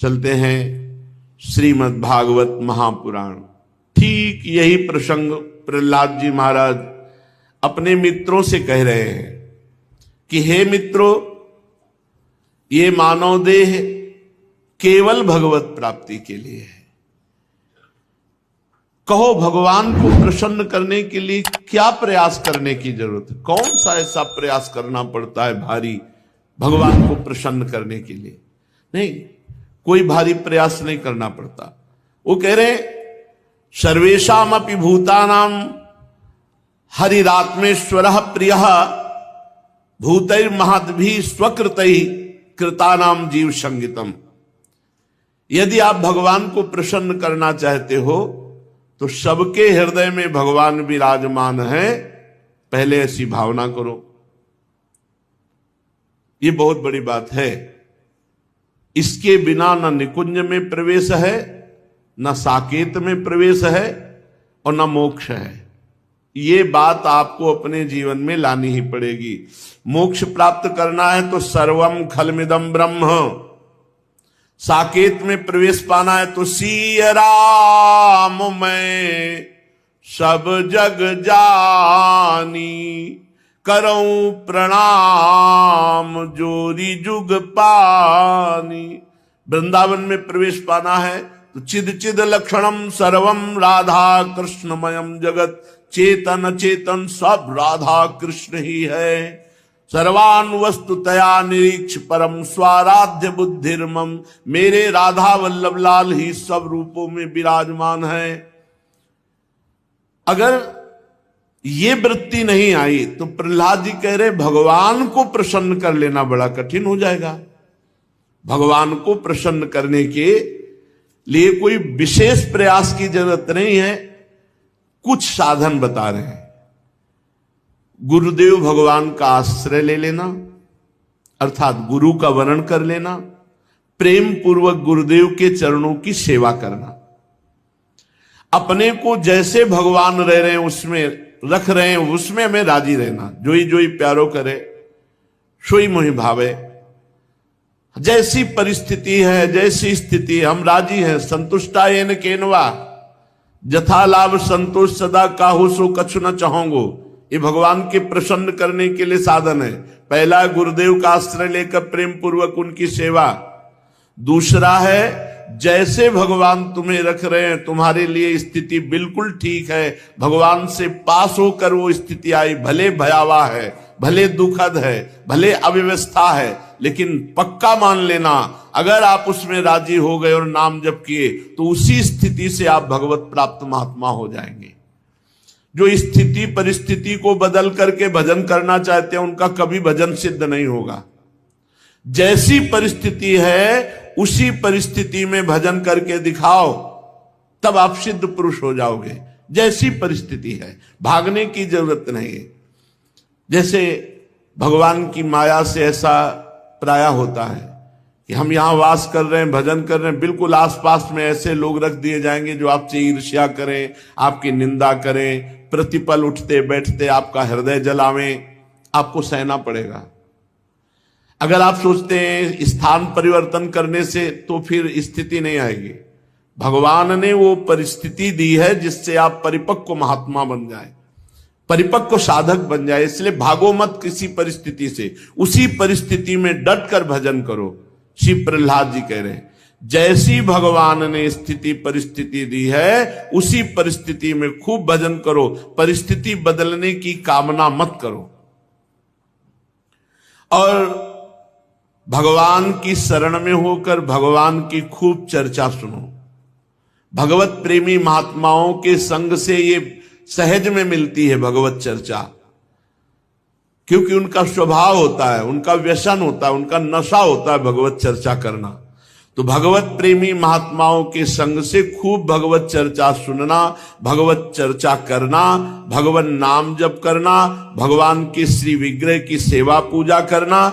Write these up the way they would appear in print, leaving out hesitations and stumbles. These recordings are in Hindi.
चलते हैं श्रीमद् भागवत महापुराण। ठीक यही प्रसंग प्रहलाद जी महाराज अपने मित्रों से कह रहे हैं कि हे मित्रों, ये मानव देह केवल भगवत प्राप्ति के लिए है। कहो भगवान को प्रसन्न करने के लिए क्या प्रयास करने की जरूरत है? कौन सा ऐसा प्रयास करना पड़ता है भारी भगवान को प्रसन्न करने के लिए? नहीं, कोई भारी प्रयास नहीं करना पड़ता। वो कह रहे सर्वेषाम अपि भूतानाम हरिरात्मेश्वरः प्रियः भूतैर्महद्भिः स्वकृतैः कृतानाम जीव संगितम। यदि आप भगवान को प्रसन्न करना चाहते हो तो सबके हृदय में भगवान विराजमान है, पहले ऐसी भावना करो। ये बहुत बड़ी बात है। इसके बिना न निकुंज में प्रवेश है, न साकेत में प्रवेश है और न मोक्ष है। ये बात आपको अपने जीवन में लानी ही पड़ेगी। मोक्ष प्राप्त करना है तो सर्वम खलमिदम ब्रह्म, साकेत में प्रवेश पाना है तो सिय राम मैं सब जग जानी, करऊं प्रणाम जोरी जुग पानी। वृंदावन में प्रवेश पाना है तो चिद चिद लक्षणम सर्वम राधा कृष्णमयम जगत, चेतन चेतन सब राधा कृष्ण ही है। सर्वान वस्तुतया निरीक्ष परम स्वाराध्य बुद्धिर्मम, मेरे राधा वल्लभ लाल ही सब रूपों में विराजमान है। अगर ये वृत्ति नहीं आई तो प्रहलाद जी कह रहे भगवान को प्रसन्न कर लेना बड़ा कठिन हो जाएगा। भगवान को प्रसन्न करने के लिए कोई विशेष प्रयास की जरूरत नहीं है। कुछ साधन बता रहे हैं। गुरुदेव भगवान का आश्रय ले लेना, अर्थात गुरु का वर्ण कर लेना, प्रेम पूर्वक गुरुदेव के चरणों की सेवा करना, अपने को जैसे भगवान रह रहे हैं उसमें रख रहे हैं उसमें हमें राजी रहना। जोई जोई प्यारो करे सोई मोहि भावे। जैसी परिस्थिति है, जैसी स्थिति है, हम राजी हैं। संतुष्टा येन केनवा, जथा लाभ संतोष सदा काहू सो कछु न चाहोगो। ये भगवान के प्रसन्न करने के लिए साधन है। पहला गुरुदेव का आश्रय लेकर प्रेम पूर्वक उनकी सेवा। दूसरा है जैसे भगवान तुम्हें रख रहे हैं, तुम्हारे लिए स्थिति बिल्कुल ठीक है, भगवान से पास होकर वो स्थिति आई, भले भयावह है, भले दुखद है, भले अव्यवस्था है, लेकिन पक्का मान लेना अगर आप उसमें राजी हो गए और नाम जप किए तो उसी स्थिति से आप भगवत प्राप्त महात्मा हो जाएंगे। जो स्थिति परिस्थिति को बदल करके भजन करना चाहते हैं उनका कभी भजन सिद्ध नहीं होगा। जैसी परिस्थिति है उसी परिस्थिति में भजन करके दिखाओ, तब आप सिद्ध पुरुष हो जाओगे। जैसी परिस्थिति है, भागने की जरूरत नहीं है। जैसे भगवान की माया से ऐसा प्राय होता है कि हम यहां वास कर रहे हैं, भजन कर रहे हैं, बिल्कुल आसपास में ऐसे लोग रख दिए जाएंगे जो आपसे ईर्ष्या करें, आपकी निंदा करें, प्रतिपल उठते बैठते आपका हृदय जलावें। आपको सहना पड़ेगा। अगर आप सोचते हैं स्थान परिवर्तन करने से तो फिर स्थिति नहीं आएगी। भगवान ने वो परिस्थिति दी है जिससे आप परिपक्व महात्मा बन जाए, परिपक्व साधक बन जाए। इसलिए भागो मत किसी परिस्थिति से, उसी परिस्थिति में डट कर भजन करो। श्री प्रहलाद जी कह रहे हैं जैसी भगवान ने स्थिति परिस्थिति दी है उसी परिस्थिति में खूब भजन करो। परिस्थिति बदलने की कामना मत करो और भगवान की शरण में होकर भगवान की खूब चर्चा सुनो। भगवत प्रेमी महात्माओं के संग से ये सहज में मिलती है भगवत चर्चा, क्योंकि उनका स्वभाव होता है, उनका व्यसन होता है, उनका नशा होता है भगवत चर्चा करना। तो भगवत प्रेमी महात्माओं के संग से खूब भगवत चर्चा सुनना, भगवत चर्चा करना, भगवान नाम जप करना, भगवान के श्री विग्रह की सेवा पूजा करना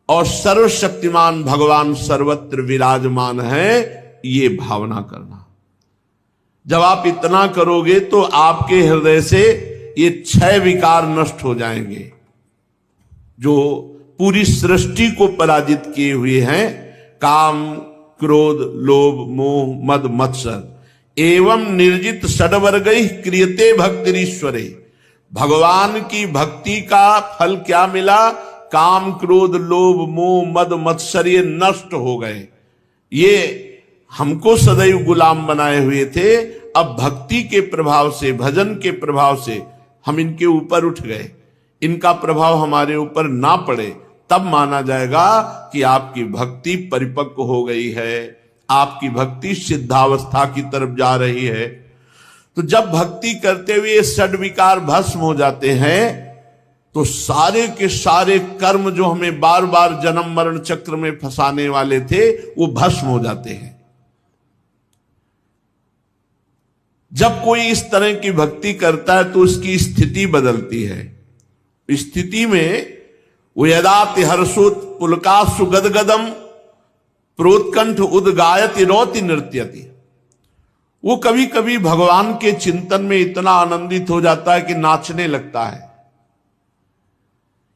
और सर्वशक्तिमान भगवान सर्वत्र विराजमान है ये भावना करना। जब आप इतना करोगे तो आपके हृदय से ये 6 विकार नष्ट हो जाएंगे जो पूरी सृष्टि को पराजित किए हुए हैं। काम, क्रोध, लोभ, मोह, मद, मत्सर एवं निर्जित षड्वर्गैः क्रियते भक्तिरीश्वरे। भगवान की भक्ति का फल क्या मिला? काम, क्रोध, लोभ, मोह, मद, मत्सर ये नष्ट हो गए। ये हमको सदैव गुलाम बनाए हुए थे, अब भक्ति के प्रभाव से, भजन के प्रभाव से हम इनके ऊपर उठ गए। इनका प्रभाव हमारे ऊपर ना पड़े, तब माना जाएगा कि आपकी भक्ति परिपक्व हो गई है, आपकी भक्ति सिद्धावस्था की तरफ जा रही है। तो जब भक्ति करते हुए षड विकार भस्म हो जाते हैं तो सारे के सारे कर्म जो हमें बार बार जन्म मरण चक्र में फंसाने वाले थे वो भस्म हो जाते हैं। जब कोई इस तरह की भक्ति करता है तो उसकी स्थिति बदलती है। स्थिति में वो यदाति हर्षोत पुलकासु गदगदम प्रोत्कंठ उद्गायति रोति नृत्यति। वो कभी कभी भगवान के चिंतन में इतना आनंदित हो जाता है कि नाचने लगता है।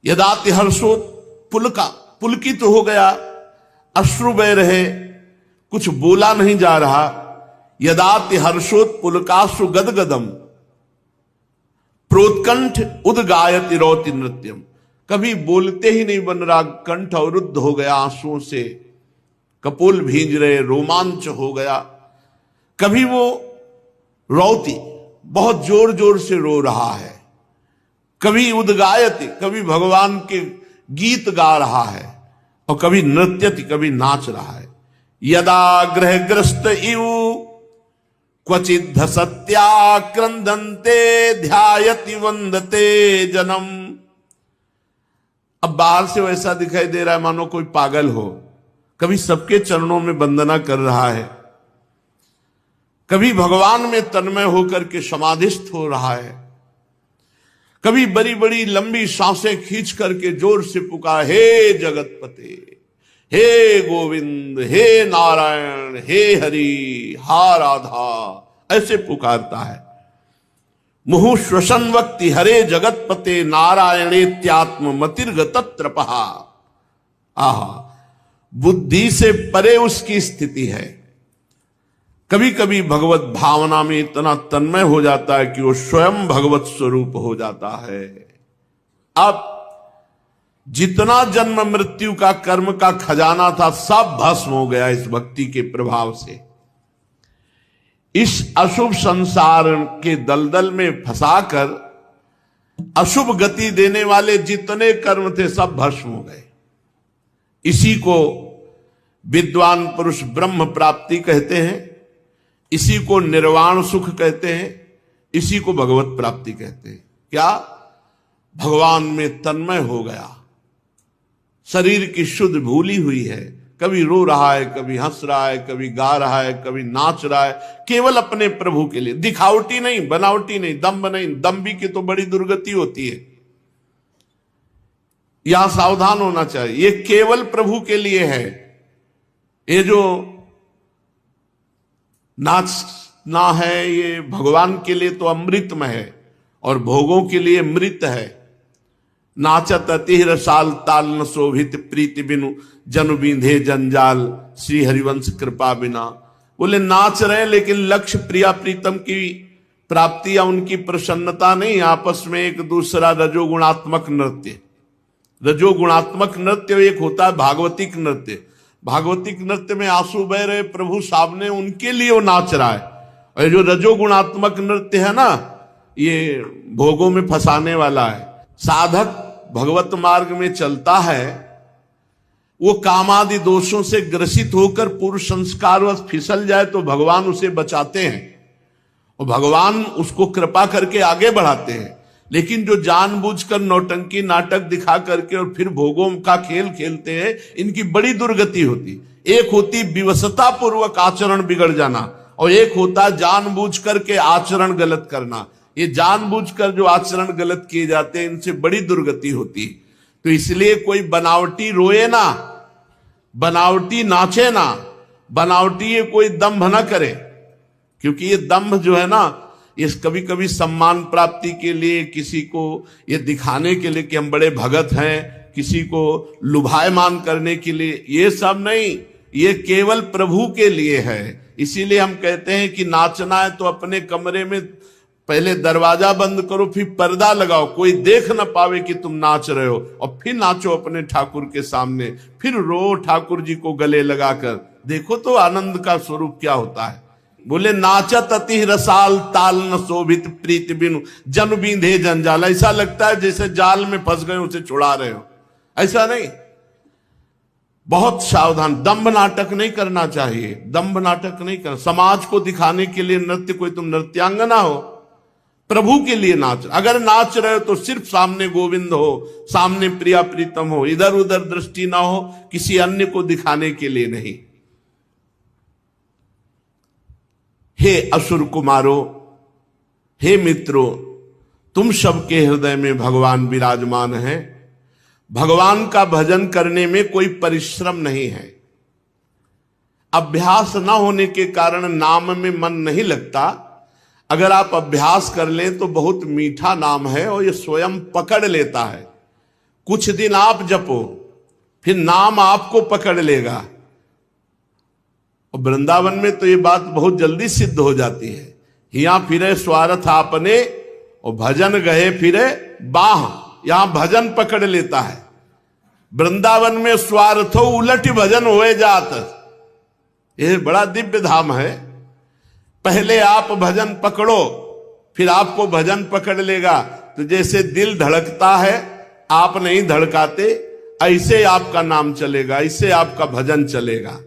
यदाति हर्षोत पुलकित हो गया, अश्रु बह रहे, कुछ बोला नहीं जा रहा। यदाति हर्षोत पुलकासु गदगदम प्रोत्कंठ उद्गायति रोति नृत्यम। कभी बोलते ही नहीं बन रहा, कंठ अवरुद्ध हो गया आंसुओं से, कपोल भींज रहे, रोमांच हो गया। कभी वो रोती, बहुत जोर जोर से रो रहा है। कभी उद्गायति, कभी भगवान के गीत गा रहा है, और कभी नृत्यति, कभी नाच रहा है। यदा ग्रहग्रस्त इव क्वचिद सत्याक्रंदन्ते ध्यायति वंदते जनम। अब बाहर से वैसा दिखाई दे रहा है मानो कोई पागल हो। कभी सबके चरणों में वंदना कर रहा है, कभी भगवान में तन्मय होकर के समाधिस्थ हो रहा है, कभी बड़ी बड़ी लंबी सांसें खींच करके जोर से पुकार, हे जगतपते, हे गोविंद, हे नारायण, हे हरि, हा राधा, ऐसे पुकारता है। मुहु श्वसन वक्ति हरे जगतपते नारायणेत्यात्म मतिर्गतत्रपहा। आहा, बुद्धि से परे उसकी स्थिति है। कभी कभी भगवत भावना में इतना तन्मय हो जाता है कि वो स्वयं भगवत स्वरूप हो जाता है। अब जितना जन्म मृत्यु का कर्म का खजाना था सब भस्म हो गया इस भक्ति के प्रभाव से। इस अशुभ संसार के दलदल में फंसाकर अशुभ गति देने वाले जितने कर्म थे सब भस्म हो गए। इसी को विद्वान पुरुष ब्रह्म प्राप्ति कहते हैं, इसी को निर्वाण सुख कहते हैं, इसी को भगवत प्राप्ति कहते हैं। क्या? भगवान में तन्मय हो गया, शरीर की शुद्ध भूली हुई है, कभी रो रहा है, कभी हंस रहा है, कभी गा रहा है, कभी नाच रहा है, केवल अपने प्रभु के लिए। दिखावटी नहीं, बनावटी नहीं, दम्भ नहीं। दम्भी की तो बड़ी दुर्गति होती है, यहां सावधान होना चाहिए। ये केवल प्रभु के लिए है। ये जो नाचना है ये भगवान के लिए तो अमृतमय है और भोगों के लिए मृत है। नाचत अति रसाल ताल न शोभित प्रीति बिनु जनु बींधे जंजाल श्री हरिवंश कृपा बिना। बोले नाच रहे लेकिन लक्ष्य प्रिया प्रीतम की प्राप्ति या उनकी प्रसन्नता नहीं, आपस में एक दूसरा रजोगुणात्मक नृत्य। रजोगुणात्मक नृत्य एक होता है भागवतिक नृत्य। भागवतिक नृत्य में आंसू बह रहे प्रभु सामने, उनके लिए वो नाच रहा है। और जो रजोगुणात्मक नृत्य है ना, ये भोगों में फंसाने वाला है। साधक भगवत मार्ग में चलता है, वो कामादि दोषों से ग्रसित होकर पूर्व संस्कारवश फिसल जाए तो भगवान उसे बचाते हैं और भगवान उसको कृपा करके आगे बढ़ाते हैं। लेकिन जो जानबूझकर नौटंकी नाटक दिखा करके और फिर भोगों का खेल खेलते हैं, इनकी बड़ी दुर्गति होती। एक होती विवशता पूर्वक आचरण बिगड़ जाना और एक होता जानबूझ करके आचरण गलत करना। ये जानबूझकर जो आचरण गलत किए जाते हैं, इनसे बड़ी दुर्गति होती। तो इसलिए कोई बनावटी रोए ना, बनावटी नाचे ना, बनावटी ये कोई दंभ ना करे। क्योंकि ये दंभ जो है ना, ये कभी कभी सम्मान प्राप्ति के लिए, किसी को ये दिखाने के लिए कि हम बड़े भगत हैं, किसी को लुभायमान करने के लिए, ये सब नहीं। ये केवल प्रभु के लिए है। इसीलिए हम कहते हैं कि नाचना है तो अपने कमरे में पहले दरवाजा बंद करो, फिर पर्दा लगाओ, कोई देख ना पावे कि तुम नाच रहे हो, और फिर नाचो अपने ठाकुर के सामने, फिर रो ठाकुर जी को गले लगाकर। देखो तो आनंद का स्वरूप क्या होता है। बोले नाचत अति रसाल ताल न शोभित प्रीत बिनु जन बींधे जंजाल। ऐसा लगता है जैसे जाल में फंस गए उसे छुड़ा रहे हो, ऐसा नहीं। बहुत सावधान, दंभ नाटक नहीं करना चाहिए, दंभ नाटक नहीं करना। समाज को दिखाने के लिए नृत्य, कोई तुम नृत्यांगना हो, प्रभु के लिए नाच। अगर नाच रहे हो तो सिर्फ सामने गोविंद हो, सामने प्रिया प्रीतम हो, इधर उधर दृष्टि ना हो, किसी अन्य को दिखाने के लिए नहीं। हे असुर कुमारो, हे मित्रों, तुम सबके हृदय में भगवान विराजमान हैं। भगवान का भजन करने में कोई परिश्रम नहीं है। अभ्यास न होने के कारण नाम में मन नहीं लगता। अगर आप अभ्यास कर लें तो बहुत मीठा नाम है और ये स्वयं पकड़ लेता है। कुछ दिन आप जपो, फिर नाम आपको पकड़ लेगा। और वृंदावन में तो ये बात बहुत जल्दी सिद्ध हो जाती है। यहां फिरे स्वार्थ आपने और भजन गए फिरे बाह, यहां भजन पकड़ लेता है। वृंदावन में स्वार्थो उलट भजन होए जात। यह बड़ा दिव्य धाम है। पहले आप भजन पकड़ो, फिर आपको भजन पकड़ लेगा। तो जैसे दिल धड़कता है, आप नहीं धड़काते, ऐसे आपका नाम चलेगा, ऐसे आपका भजन चलेगा।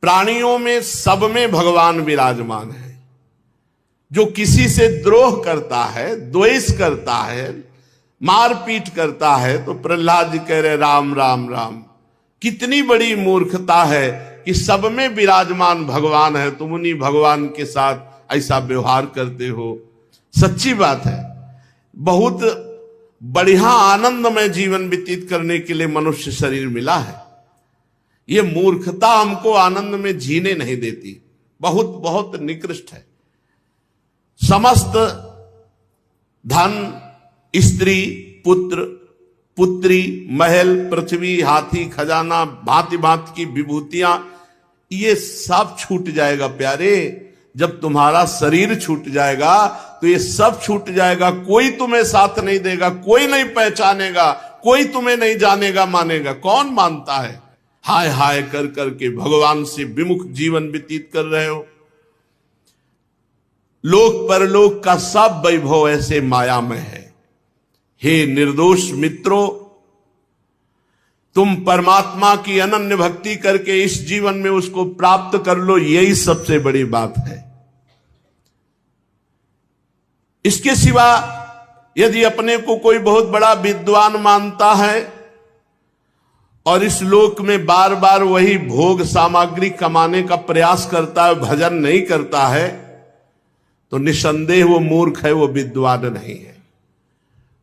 प्राणियों में सब में भगवान विराजमान है। जो किसी से द्रोह करता है, द्वेष करता है, मारपीट करता है, तो प्रहलाद जी कह रहे राम राम राम। कितनी बड़ी मूर्खता है कि सब में विराजमान भगवान है, तुम उन्हीं भगवान के साथ ऐसा व्यवहार करते हो। सच्ची बात है। बहुत बढ़िया आनंदमय जीवन व्यतीत करने के लिए मनुष्य शरीर मिला है। ये मूर्खता हमको आनंद में जीने नहीं देती। बहुत बहुत निकृष्ट है। समस्त धन, स्त्री, पुत्र, पुत्री, महल, पृथ्वी, हाथी, खजाना, भांति भांति की विभूतियां, ये सब छूट जाएगा प्यारे। जब तुम्हारा शरीर छूट जाएगा तो ये सब छूट जाएगा। कोई तुम्हें साथ नहीं देगा, कोई नहीं पहचानेगा, कोई तुम्हें नहीं जानेगा मानेगा। कौन मानता है? हाय हाय कर करके भगवान से विमुख जीवन व्यतीत कर रहे हो। लोक परलोक का सब वैभव ऐसे माया में है। हे निर्दोष मित्रों, तुम परमात्मा की अनन्य भक्ति करके इस जीवन में उसको प्राप्त कर लो, यही सबसे बड़ी बात है। इसके सिवा यदि अपने को कोई बहुत बड़ा विद्वान मानता है और इस लोक में बार बार वही भोग सामग्री कमाने का प्रयास करता है, भजन नहीं करता है, तो निसंदेह वो मूर्ख है, वो विद्वान नहीं है।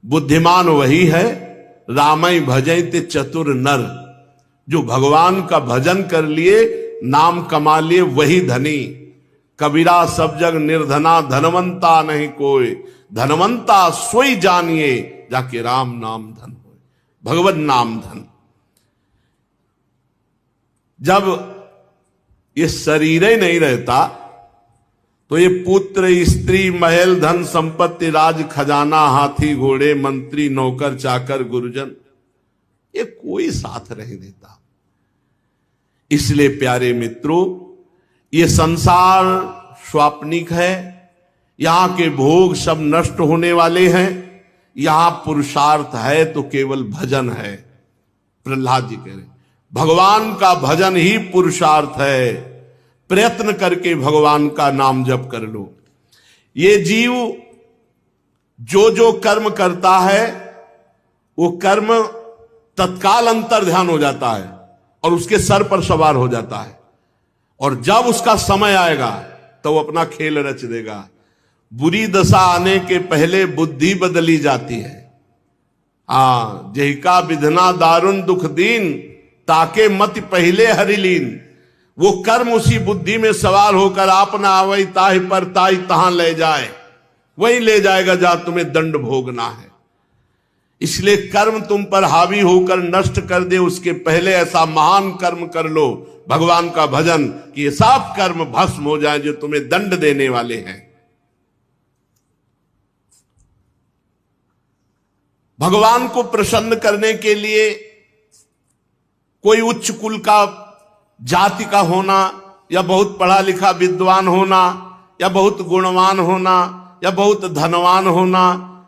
बुद्धिमान वही है, रामई भजैते चतुर नर, जो भगवान का भजन कर लिए, नाम कमा लिए, वही धनी। कबीरा सब जग निर्धना, धनवंता नहीं कोई, धनवंता सोई जानिए, जाके राम नाम धन हो, भगवत नाम धन। जब ये शरीर ही नहीं रहता तो ये पुत्र, स्त्री, महल, धन, संपत्ति, राज, खजाना, हाथी, घोड़े, मंत्री, नौकर, चाकर, गुरुजन, ये कोई साथ नहीं देता। इसलिए प्यारे मित्रों, ये संसार स्वाप्निक है। यहां के भोग सब नष्ट होने वाले हैं। यहां पुरुषार्थ है तो केवल भजन है। प्रहलाद जी कह रहे भगवान का भजन ही पुरुषार्थ है। प्रयत्न करके भगवान का नाम जप कर लो। ये जीव जो जो कर्म करता है वो कर्म तत्काल अंतर ध्यान हो जाता है और उसके सर पर सवार हो जाता है। और जब उसका समय आएगा तो वो अपना खेल रच देगा। बुरी दशा आने के पहले बुद्धि बदली जाती है। जहिका विधना दारुण दुख दीन, ताके मत पहले हरिलीन। वो कर्म उसी बुद्धि में सवार होकर आप ना आवई ताहि पर ताहि तहां ले जाए, वही ले जाएगा जहां तुम्हें दंड भोगना है। इसलिए कर्म तुम पर हावी होकर नष्ट कर दे, उसके पहले ऐसा महान कर्म कर लो भगवान का भजन कि ये सब कर्म भस्म हो जाए जो तुम्हें दंड देने वाले हैं। भगवान को प्रसन्न करने के लिए कोई उच्च कुल का जाति का होना, या बहुत पढ़ा लिखा विद्वान होना, या बहुत गुणवान होना, या बहुत धनवान होना,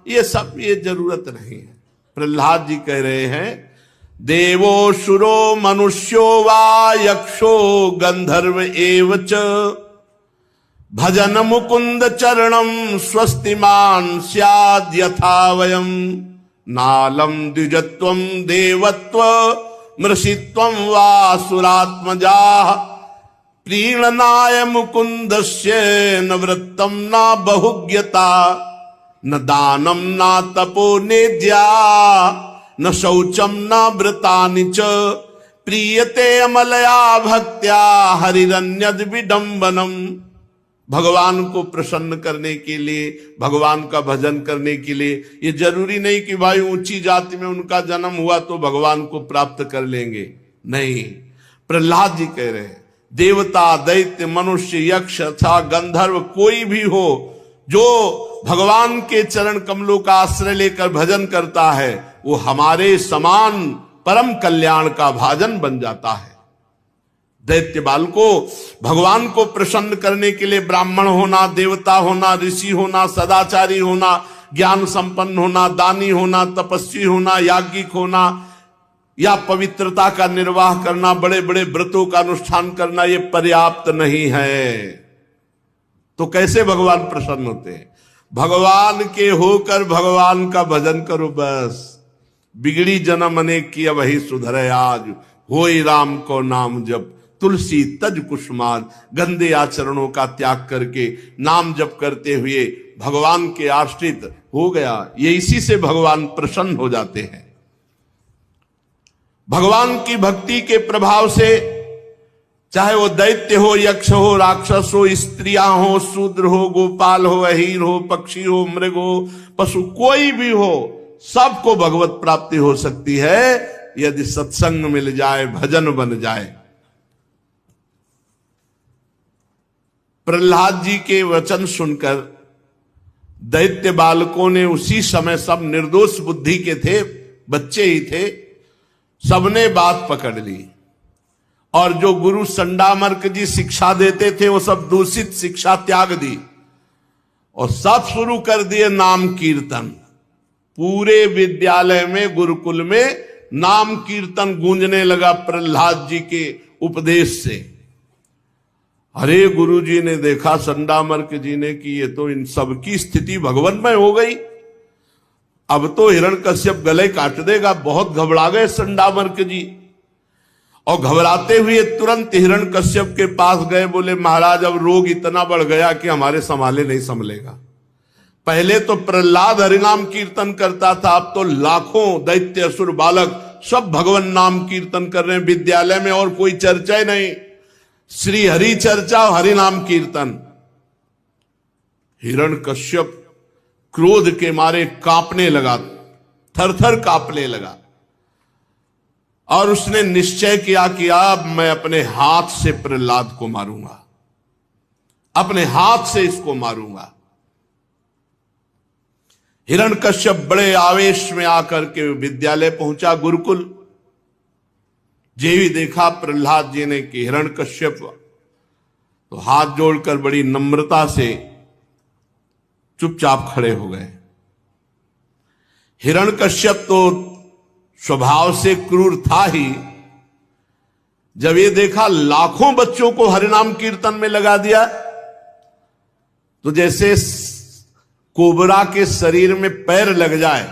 ये सब ये जरूरत नहीं है। प्रहलाद जी कह रहे हैं देवो शुरो मनुष्यो वा यक्षो गंधर्व एवच भजन मुकुंद चरणम स्वस्तिमान स्याद् यथा वयम नालम द्विजत्वम देवत्व मृषित्वम वा सुरात्मजा प्रीणनाय मुकुंदस्य न वृत्तम न बहुज्ञता न दानम न तपो नेद्या न शौचम न व्रतानि च प्रीयते अमलया भक्त्या हरिरन्यद विडंबनम। भगवान को प्रसन्न करने के लिए, भगवान का भजन करने के लिए ये जरूरी नहीं कि भाई ऊंची जाति में उनका जन्म हुआ तो भगवान को प्राप्त कर लेंगे, नहीं। प्रहलाद जी कह रहे हैं देवता, दैत्य, मनुष्य, यक्ष अथवा गंधर्व कोई भी हो जो भगवान के चरण कमलों का आश्रय लेकर भजन करता है वो हमारे समान परम कल्याण का भाजन बन जाता है। दैत्य बाल को भगवान को प्रसन्न करने के लिए ब्राह्मण होना, देवता होना, ऋषि होना, सदाचारी होना, ज्ञान संपन्न होना, दानी होना, तपस्वी होना, याज्ञिक होना, या पवित्रता का निर्वाह करना, बड़े बड़े व्रतों का अनुष्ठान करना ये पर्याप्त नहीं है। तो कैसे भगवान प्रसन्न होते हैं? भगवान के होकर भगवान का भजन करो बस। बिगड़ी जन्म अनेक किया वही सुधरे आज, होई राम को नाम जप तुलसी तज कुसुमार। गंदे आचरणों का त्याग करके नाम जप करते हुए भगवान के आश्रित हो गया, ये इसी से भगवान प्रसन्न हो जाते हैं। भगवान की भक्ति के प्रभाव से चाहे वो दैत्य हो, यक्ष हो, राक्षस हो, स्त्रियां हो, शूद्र हो, गोपाल हो, अहीर हो, पक्षी हो, मृग हो, पशु कोई भी हो, सबको भगवत प्राप्ति हो सकती है यदि सत्संग मिल जाए, भजन बन जाए। प्रहलाद जी के वचन सुनकर दैत्य बालकों ने उसी समय, सब निर्दोष बुद्धि के थे, बच्चे ही थे, सबने बात पकड़ ली और जो गुरु संडामर्क जी शिक्षा देते थे वो सब दूषित शिक्षा त्याग दी और सब शुरू कर दिए नाम कीर्तन। पूरे विद्यालय में, गुरुकुल में नाम कीर्तन गूंजने लगा प्रहलाद जी के उपदेश से। अरे गुरु जी ने देखा, संडामर्क जी ने, कि ये तो इन सबकी स्थिति भगवन्मय हो गई, अब तो हिरण्यकश्यप गले काट देगा। बहुत घबरा गए संडामर्क जी और घबराते हुए तुरंत हिरण्यकश्यप के पास गए। बोले महाराज अब रोग इतना बढ़ गया कि हमारे संभाले नहीं संभलेगा। पहले तो प्रहलाद हरिनाम कीर्तन करता था, अब तो लाखों दैत्य असुर बालक सब भगवान नाम कीर्तन कर रहे हैं। विद्यालय में और कोई चर्चा ही नहीं, श्री हरि चर्चा और हरिनाम कीर्तन। हिरण्यकश्यप क्रोध के मारे कांपने लगा, थरथर कांपने लगा और उसने निश्चय किया कि अब मैं अपने हाथ से प्रहलाद को मारूंगा, अपने हाथ से इसको मारूंगा। हिरण्यकश्यप बड़े आवेश में आकर के विद्यालय पहुंचा, गुरुकुल। जेवी देखा प्रहलाद जी ने कि हिरण्यकश्यप, तो हाथ जोड़कर बड़ी नम्रता से चुपचाप खड़े हो गए। हिरण्यकश्यप तो स्वभाव से क्रूर था ही, जब ये देखा लाखों बच्चों को हरिनाम कीर्तन में लगा दिया, तो जैसे कोबरा के शरीर में पैर लग जाए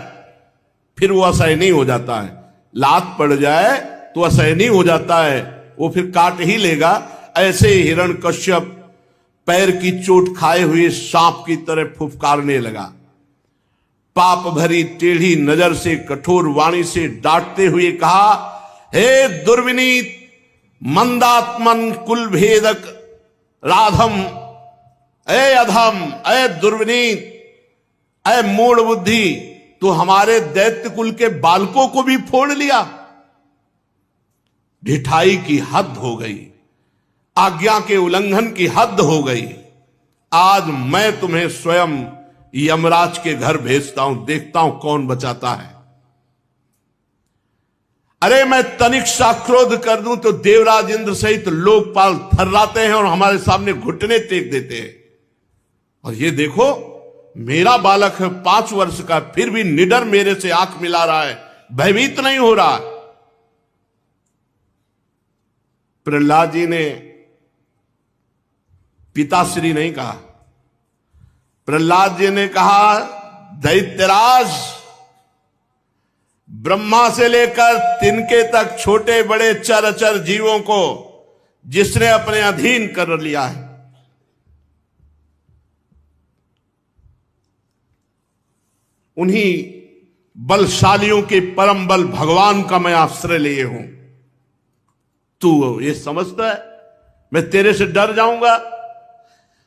फिर वो असहनीय नहीं हो जाता है, लात पड़ जाए तो असहनीय नहीं हो जाता है, वो फिर काट ही लेगा। ऐसे ही हिरण्यकश्यप पैर की चोट खाए हुए सांप की तरह फुफकारने लगा। पाप भरी टेढ़ी नजर से, कठोर वाणी से डांटते हुए कहा, हे दुर्विनीत मंदात्मन कुल भेदक राधम, ए अधम, ए दुर्विनीत, ए मूढ़ बुद्धि, तो हमारे दैत्य कुल के बालकों को भी फोड़ लिया। ढिठाई की हद हो गई, आज्ञा के उल्लंघन की हद हो गई। आज मैं तुम्हें स्वयं यमराज के घर भेजता हूं, देखता हूं कौन बचाता है। अरे मैं तनिक सा क्रोध कर दूं तो देवराज इंद्र सहित लोकपाल थर्राते हैं और हमारे सामने घुटने टेक देते हैं। और ये देखो, मेरा बालक है 5 वर्ष का, फिर भी निडर मेरे से आंख मिला रहा है, भयभीत नहीं हो रहा। प्रहलाद जी ने पिताश्री नहीं कहा, प्रहलाद जी ने कहा, दैत्यराज, ब्रह्मा से लेकर तिनके तक छोटे बड़े चर जीवों को जिसने अपने अधीन कर लिया है, उन्हीं बलशालियों के परम बल भगवान का मैं आश्रय लिए हूं। तू ये समझता है मैं तेरे से डर जाऊंगा?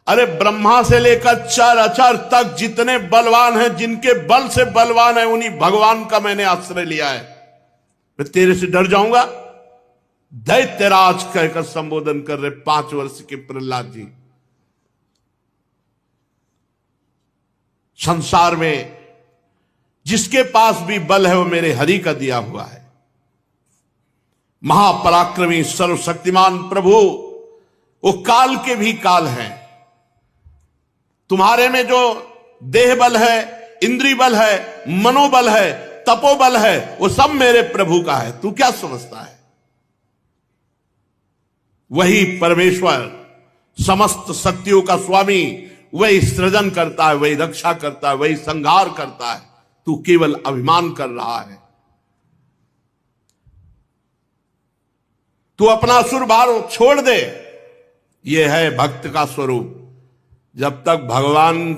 अरे ब्रह्मा से लेकर चर तक जितने बलवान हैं, जिनके बल से बलवान है, उन्हीं भगवान का मैंने आश्रय लिया है। मैं तेरे से डर जाऊंगा? दैत्यराज कहकर संबोधन कर रहे 5 वर्ष के प्रहलाद जी। संसार में जिसके पास भी बल है वो मेरे हरि का दिया हुआ है। महापराक्रमी सर्वशक्तिमान प्रभु, वो काल के भी काल हैं। तुम्हारे में जो देह बल है, इंद्रिय बल है, मनोबल है, तपोबल है, वो सब मेरे प्रभु का है। तू क्या समझता है? वही परमेश्वर समस्त शक्तियों का स्वामी, वही सृजन करता है, वही रक्षा करता है, वही संहार करता है। तू केवल अभिमान कर रहा है। तू अपना असुर भाव छोड़ दे। यह है भक्त का स्वरूप। जब तक भगवान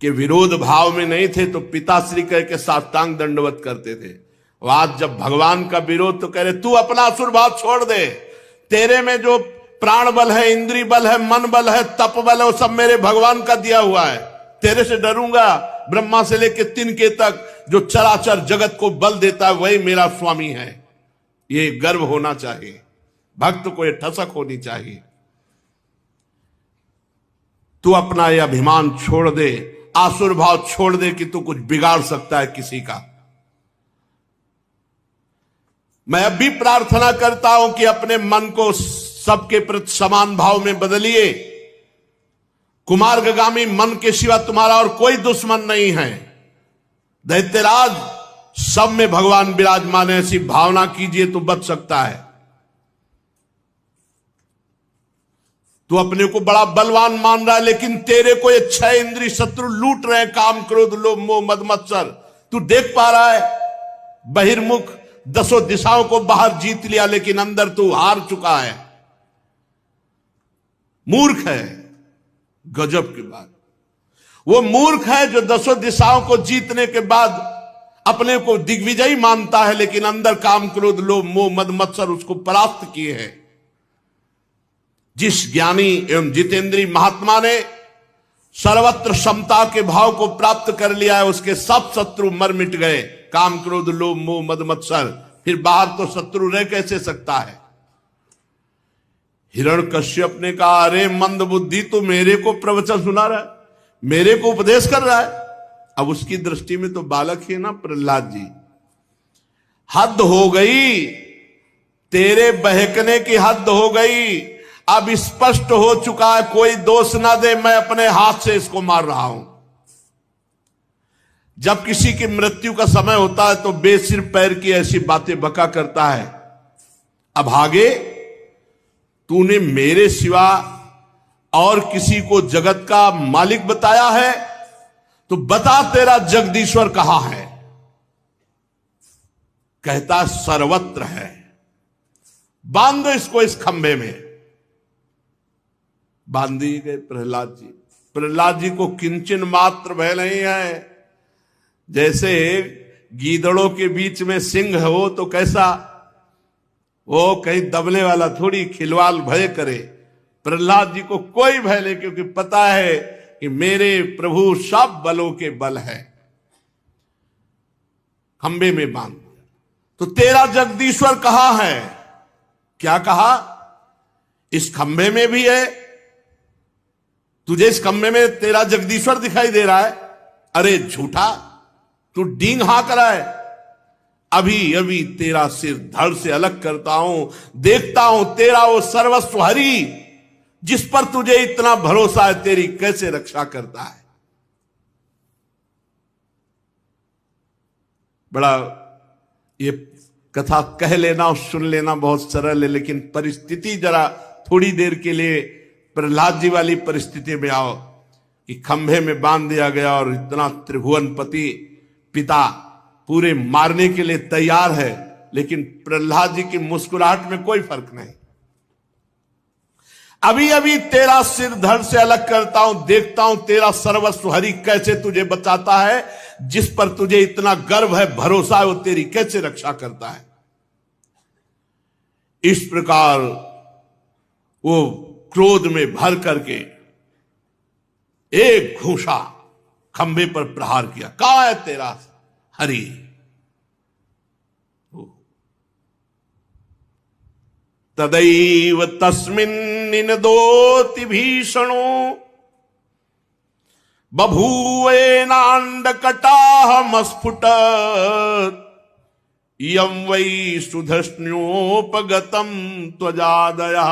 के विरोध भाव में नहीं थे तो पिताश्री कह के साष्टांग दंडवत करते थे। आज जब भगवान का विरोध तो कह रहे तू अपना असुर भाव छोड़ दे। तेरे में जो प्राण बल है, इंद्रिय बल है, मन बल है, तप बल है, वो सब मेरे भगवान का दिया हुआ है। तेरे से डरूंगा? ब्रह्मा से लेकर तिनके तक जो चराचर जगत को बल देता है वही मेरा स्वामी है। ये गर्व होना चाहिए, भक्त को ये ठसक होनी चाहिए। तू अपना ये अभिमान छोड़ दे, आसुर भाव छोड़ दे कि तू कुछ बिगाड़ सकता है किसी का। मैं अब भी प्रार्थना करता हूं कि अपने मन को सबके प्रति समान भाव में बदलिए। कुमार्गामी मन के सिवा तुम्हारा और कोई दुश्मन नहीं है। दैत्यराज, सब में भगवान विराजमान है, ऐसी भावना कीजिए तो बच सकता है। तू अपने को बड़ा बलवान मान रहा है, लेकिन तेरे को ये 6 इंद्रिय शत्रु लूट रहे हैं, काम, क्रोध, लोभ, मोह, मद, मत्सर। तू देख पा रहा है? बहिर्मुख 10 दिशाओं को बाहर जीत लिया, लेकिन अंदर तू हार चुका है। मूर्ख है। गजब की बात, वो मूर्ख है जो 10 दिशाओं को जीतने के बाद अपने को दिग्विजयी मानता है, लेकिन अंदर काम, क्रोध, लोभ, मोह, मद, मत्सर उसको परास्त किए हैं। जिस ज्ञानी एवं जितेंद्रीय महात्मा ने सर्वत्र समता के भाव को प्राप्त कर लिया है, उसके सब शत्रु मर मिट गए। काम, क्रोध, लोभ, मोह, मद, मत्सर, फिर बाहर तो शत्रु रह कैसे सकता है? हिरण्यकश्यप ने कहा, अरे मंद बुद्धि, तू मेरे को प्रवचन सुना रहा है, मेरे को उपदेश कर रहा है। अब उसकी दृष्टि में तो बालक ही ना प्रहलाद जी। हद हो गई, तेरे बहकने की हद हो गई। अब स्पष्ट हो चुका है, कोई दोष ना दे, मैं अपने हाथ से इसको मार रहा हूं। जब किसी की मृत्यु का समय होता है तो बेसिर पैर की ऐसी बातें बका करता है। अब आगे तूने मेरे सिवा और किसी को जगत का मालिक बताया है तो बता, तेरा जगदीश्वर कहां है? कहता सर्वत्र है। बांध दो इसको इस खंभे में। बांध दिए गए प्रहलाद जी। प्रहलाद जी को किंचन मात्र भय नहीं है। जैसे गीदड़ों के बीच में सिंह हो तो कैसा, वो कहीं दबने वाला थोड़ी खिलवाल भय करे। प्रहलाद जी को कोई भय नहीं, क्योंकि पता है कि मेरे प्रभु सब बलों के बल है। खंबे में बांध दिया। तो तेरा जगदीश्वर कहां है? क्या कहा? इस खंबे में भी है। तुझे इस खंबे में तेरा जगदीश्वर दिखाई दे रहा है? अरे झूठा, तू डींग हाँक रहा है। अभी अभी तेरा सिर धड़ से अलग करता हूं, देखता हूं तेरा वो सर्वस्व हरि जिस पर तुझे इतना भरोसा है, तेरी कैसे रक्षा करता है। बड़ा ये कथा कह लेना और सुन लेना बहुत सरल है, लेकिन परिस्थिति जरा थोड़ी देर के लिए प्रहलाद जी वाली परिस्थिति में आओ कि खंभे में बांध दिया गया और इतना त्रिभुवनपति पिता पूरे मारने के लिए तैयार है, लेकिन प्रहलाद जी की मुस्कुराहट में कोई फर्क नहीं। अभी अभी तेरा सिर धड़ से अलग करता हूं, देखता हूं तेरा सर्वस्व हरि कैसे तुझे बचाता है, जिस पर तुझे इतना गर्व है, भरोसा है, वो तेरी कैसे रक्षा करता है। इस प्रकार वो क्रोध में भर करके एक घूंसा खंभे पर प्रहार किया। कहां है तेरा हरि? तदैव तस्मिन्निनदोति भीषणो बभूवेनांडकटाहमस्फुटत् यं वै सुधष्ण्योपगतं त्वजादयः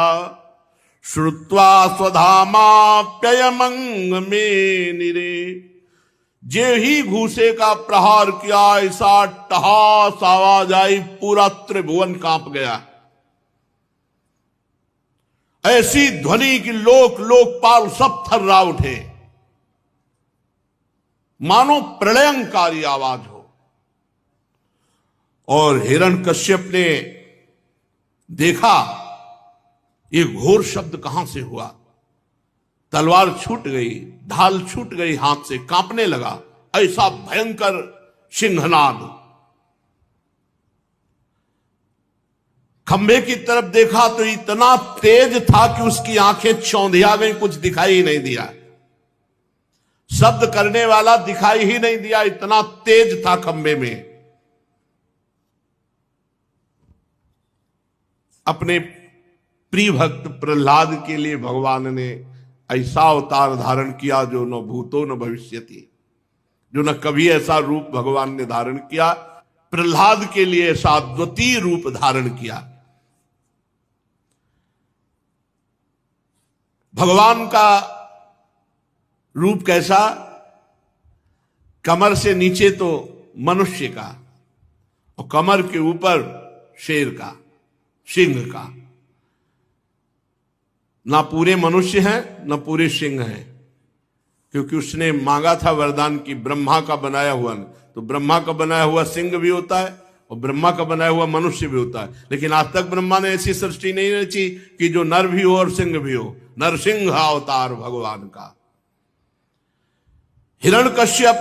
श्रुत्वा स्वधामाप्ययमंग में निरे। जे ही घूसे का प्रहार किया, ऐसा टहास आवाज आई, पूरा त्रिभुवन कांप गया। ऐसी ध्वनि की लोक लोकपाल सब थर्रा उठे, मानो प्रलयंकारी आवाज हो। और हिरण्यकश्यप ने देखा ये घोर शब्द कहां से हुआ। तलवार छूट गई, ढाल छूट गई हाथ से, कांपने लगा। ऐसा भयंकर सिंहनाद। खंबे की तरफ देखा तो इतना तेज था कि उसकी आंखें चौंधिया गई, कुछ दिखाई ही नहीं दिया। शब्द करने वाला दिखाई ही नहीं दिया, इतना तेज था खंबे में। अपने प्रिय भक्त प्रहलाद के लिए भगवान ने ऐसा अवतार धारण किया जो न भूतो न भविष्यति, जो न कभी ऐसा रूप भगवान ने धारण किया। प्रहलाद के लिए ऐसा अद्वितीय रूप धारण किया। भगवान का रूप कैसा? कमर से नीचे तो मनुष्य का, और कमर के ऊपर शेर का, सिंह का। ना पूरे मनुष्य हैं न पूरे सिंह हैं, क्योंकि उसने मांगा था वरदान की ब्रह्मा का बनाया हुआ। तो ब्रह्मा का बनाया हुआ सिंह भी होता है और ब्रह्मा का बनाया हुआ मनुष्य भी होता है, लेकिन आज तक ब्रह्मा ने ऐसी सृष्टि नहीं रची कि जो नर भी हो और सिंह भी हो। नरसिंह अवतार भगवान का। हिरण्यकश्यप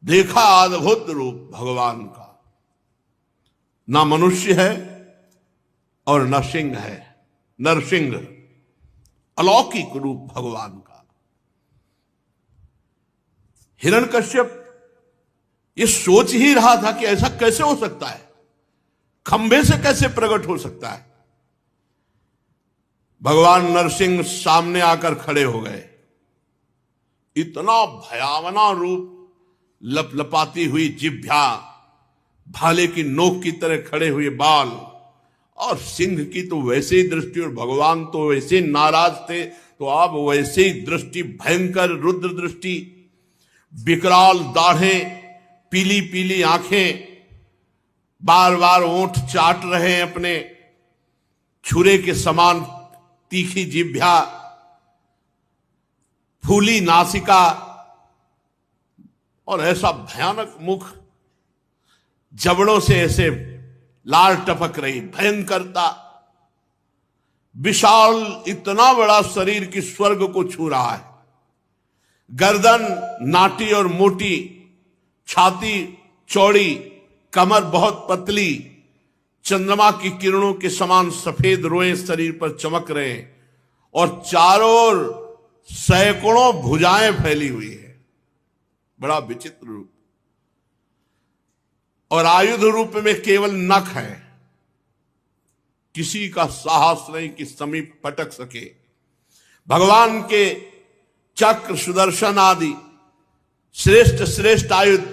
देखा अद्भुत रूप भगवान का, ना मनुष्य है और न सिंह है, नरसिंह, अलौकिक रूप भगवान का। हिरण्यकश्यप ये सोच ही रहा था कि ऐसा कैसे हो सकता है, खंभे से कैसे प्रकट हो सकता है। भगवान नरसिंह सामने आकर खड़े हो गए। इतना भयावना रूप, लपलपाती हुई जिह्वा, भाले की नोक की तरह खड़े हुए बाल, और सिंह की तो वैसे ही दृष्टि, और भगवान तो वैसे नाराज थे तो आप वैसे ही दृष्टि, भयंकर रुद्र दृष्टि, विकराल दाढ़ें, पीली पीली आंखें, बार बार ओंठ चाट रहे हैं अपने, छुरे के समान तीखी जिह्वा, फूली नासिका, और ऐसा भयानक मुख, जबड़ों से ऐसे लाल टपक रही, भयंकरता, विशाल इतना बड़ा शरीर की स्वर्ग को छू रहा है। गर्दन नाटी और मोटी, छाती चौड़ी, कमर बहुत पतली, चंद्रमा की किरणों के समान सफेद रोए शरीर पर चमक रहे हैं, और चारों ओर सैकड़ों भुजाएं फैली हुई है। बड़ा विचित्र रूप। और आयुध रूप में केवल नख है। किसी का साहस नहीं कि समीप पटक सके। भगवान के चक्र, सुदर्शन आदि श्रेष्ठ श्रेष्ठ आयुध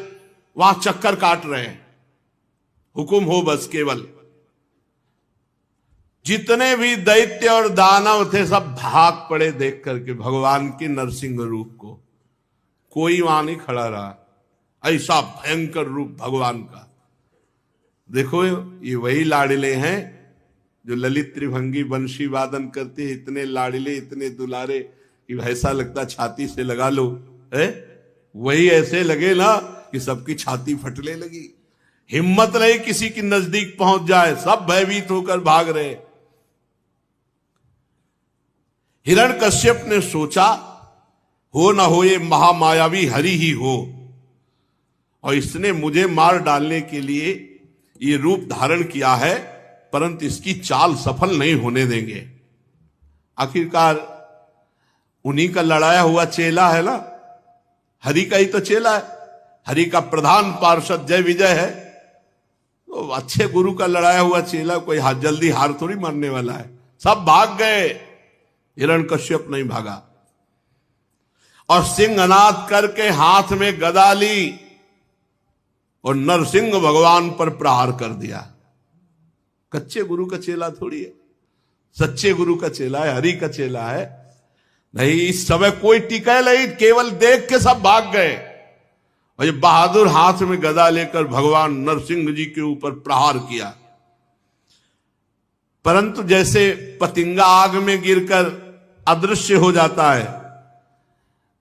वहां चक्कर काट रहे हैं। हुकुम हो बस केवल। जितने भी दैत्य और दानव थे सब भाग पड़े देख करके भगवान के नरसिंह रूप को। कोई वहां नहीं खड़ा रहा। ऐसा भयंकर रूप भगवान का। देखो ये वही लाड़िले हैं जो ललित त्रिभंगी बंशी वादन करते हैं। इतने लाड़िले, इतने दुलारे कि ऐसा लगता छाती से लगा लो है। वही ऐसे लगे ना कि सबकी छाती फटने लगी। हिम्मत नहीं किसी की नजदीक पहुंच जाए, सब भयभीत होकर भाग रहे। हिरण्यकश्यप ने सोचा हो ना हो ये महामायावी हरि ही हो, और इसने मुझे मार डालने के लिए ये रूप धारण किया है, परंतु इसकी चाल सफल नहीं होने देंगे। आखिरकार उन्हीं का लड़ाया हुआ चेला है ना, हरि का ही तो चेला है। हरि का प्रधान पार्षद जय विजय है, तो अच्छे गुरु का लड़ाया हुआ चेला कोई जल्दी हार थोड़ी मानने वाला है। सब भाग गए, हिरण्यकश्यप नहीं भागा और सिंहनाद करके हाथ में गदा ली और नरसिंह भगवान पर प्रहार कर दिया। कच्चे गुरु का चेला थोड़ी है, सच्चे गुरु का चेला है, हरि का चेला है। नहीं, इस समय कोई टिका नहीं, केवल देख के सब भाग गए। और ये बहादुर हाथ में गदा लेकर भगवान नरसिंह जी के ऊपर प्रहार किया। परंतु जैसे पतिंगा आग में गिरकर अदृश्य हो जाता है,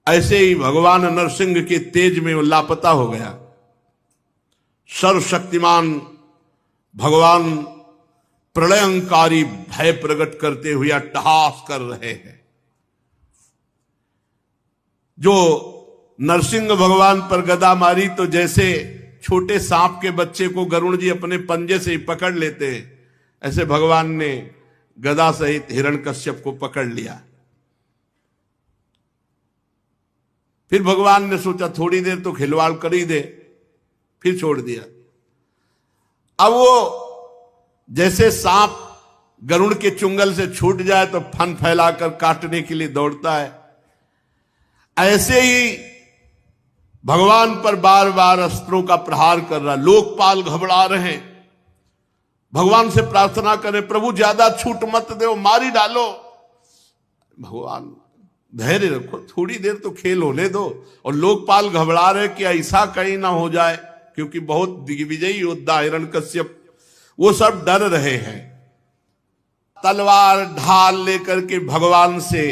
ऐसे ही भगवान नरसिंह के तेज में वो लापता हो गया। सर्वशक्तिमान भगवान प्रलयंकारी भय प्रकट करते हुए अट्टहास कर रहे हैं। जो नरसिंह भगवान पर गदा मारी तो जैसे छोटे सांप के बच्चे को गरुड़ जी अपने पंजे से ही पकड़ लेते हैं, ऐसे भगवान ने गदा सहित हिरण्यकश्यप को पकड़ लिया। फिर भगवान ने सोचा थोड़ी देर तो खिलवाड़ कर ही दे, फिर छोड़ दिया। अब वो जैसे सांप गरुड़ के चुंगल से छूट जाए तो फन फैलाकर काटने के लिए दौड़ता है, ऐसे ही भगवान पर बार बार अस्त्रों का प्रहार कर रहा। लोकपाल घबरा रहे हैं, भगवान से प्रार्थना करें प्रभु ज्यादा छूट मत दो, मारी डालो। भगवान धैर्य रखो, थोड़ी देर तो खेल होने दो। और लोकपाल घबरा रहे कि ऐसा कहीं ना हो जाए, क्योंकि बहुत दिग्विजयी योद्धा हिरण्यकश्यप, वो सब डर रहे हैं। तलवार ढाल लेकर के भगवान से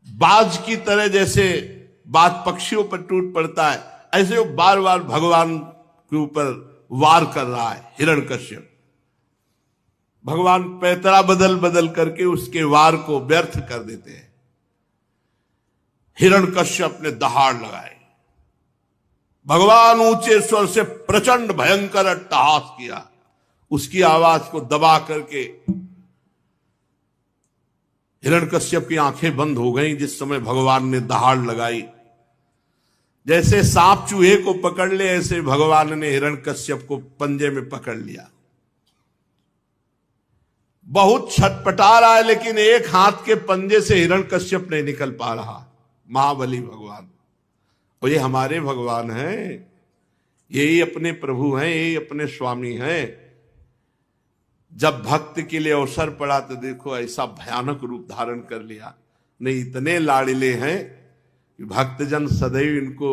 बाज की तरह, जैसे बाज पक्षियों पर टूट पड़ता है, ऐसे वो बार बार भगवान के ऊपर वार कर रहा है हिरण्यकश्यप। भगवान पैतरा बदल बदल करके उसके वार को व्यर्थ कर देते हैं। हिरण्यकश्यप ने दहाड़ लगाई। भगवान ऊंचे स्वर से प्रचंड भयंकर अट्टहास किया। उसकी आवाज को दबा करके हिरण्यकश्यप की आंखें बंद हो गईं जिस समय भगवान ने दहाड़ लगाई। जैसे सांप चूहे को पकड़ ले, ऐसे भगवान ने हिरण्यकश्यप को पंजे में पकड़ लिया। बहुत छटपटा रहा है, लेकिन एक हाथ के पंजे से हिरण्यकश्यप नहीं निकल पा रहा। महाबली भगवान, और ये हमारे भगवान हैं, यही अपने प्रभु हैं, यही अपने स्वामी हैं। जब भक्त के लिए अवसर पड़ा तो देखो ऐसा भयानक रूप धारण कर लिया। नहीं, इतने लाड़िले हैं कि भक्तजन सदैव इनको